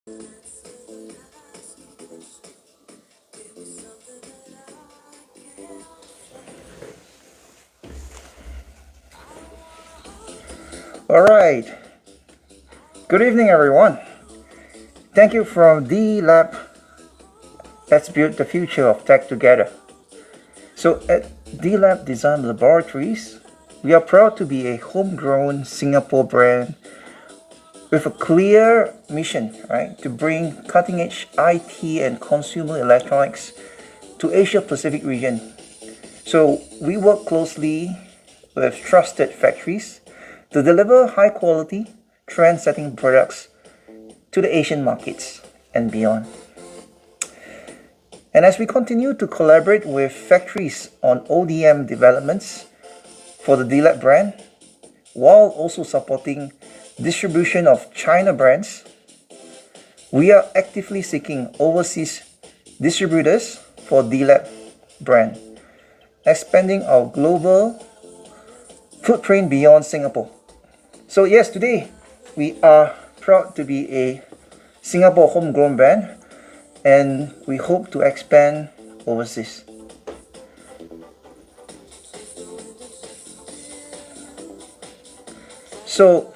All right. Good evening, everyone. Thank you from D.LAB. Let's build the future of tech together. So at D.LAB Dezign Laboratories, we are proud to be a homegrown Singapore brand with a clear mission, right, to bring cutting-edge IT and consumer electronics to Asia Pacific region. So we work closely with trusted factories to deliver high-quality, trend-setting products to the Asian markets and beyond. And as we continue to collaborate with factories on ODM developments for the D.LAB brand, while also supporting distribution of China brands, we are actively seeking overseas distributors for D.LAB brand, expanding our global footprint beyond Singapore. So yes, today we are proud to be a Singapore homegrown brand, and we hope to expand overseas. So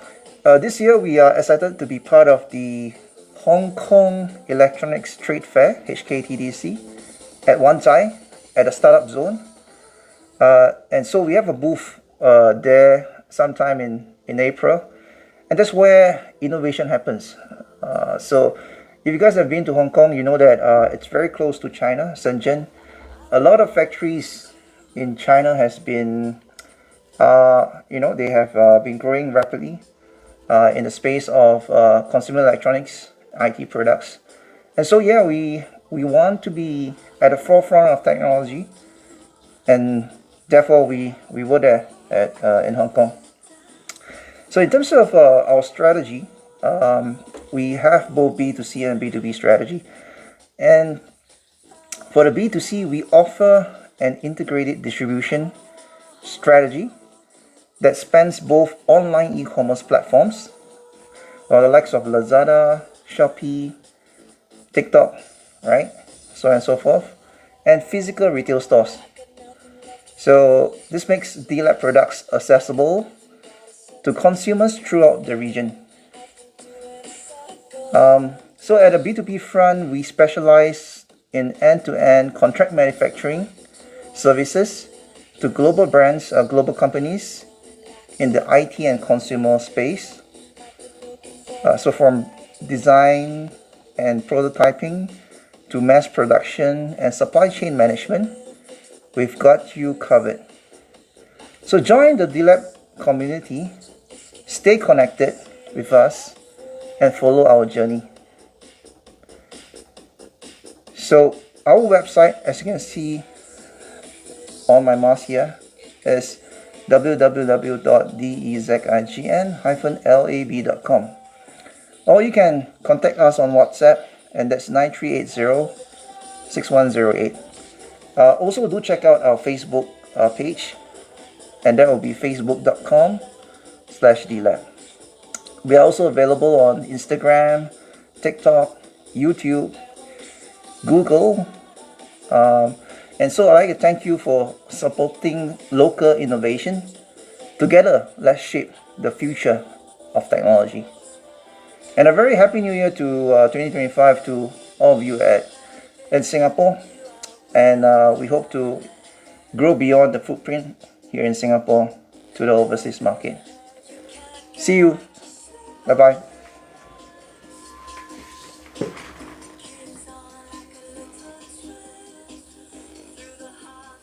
this year we are excited to be part of the Hong Kong Electronics Trade Fair, HKTDC, at Wan Chai, at the Startup Zone. And so we have a booth there sometime in April, and that's where innovation happens. So if you guys have been to Hong Kong, you know that it's very close to China, Shenzhen. A lot of factories in China has been, they have been growing rapidly in the space of consumer electronics, IT products. And so yeah, we want to be at the forefront of technology, and therefore we were there in Hong Kong. So in terms of our strategy, we have both B2C and B2B strategy. And for the B2C, we offer an integrated distribution strategy that spans both online e-commerce platforms, the likes of Lazada, Shopee, TikTok, right? So on and so forth, and physical retail stores. So this makes D.LAB products accessible to consumers throughout the region. So at the B2B front, we specialize in end-to-end contract manufacturing services to global brands, global companies in the IT and consumer space. So from design and prototyping to mass production and supply chain management, we've got you covered. So join the D.LAB community, stay connected with us, and follow our journey. So our website, as you can see on my mouse here, is www.dezign-lab.com. Or you can contact us on WhatsApp, and that's 9380-6108. Also do check out our Facebook page, and that will be facebook.com/DLAB. We are also available on Instagram, TikTok, YouTube, Google. And so I'd like to thank you for supporting local innovation. Together, let's shape the future of technology. And a very happy new year to 2025 to all of you in Singapore. And we hope to grow beyond the footprint here in Singapore to the overseas market. See you. Bye-bye.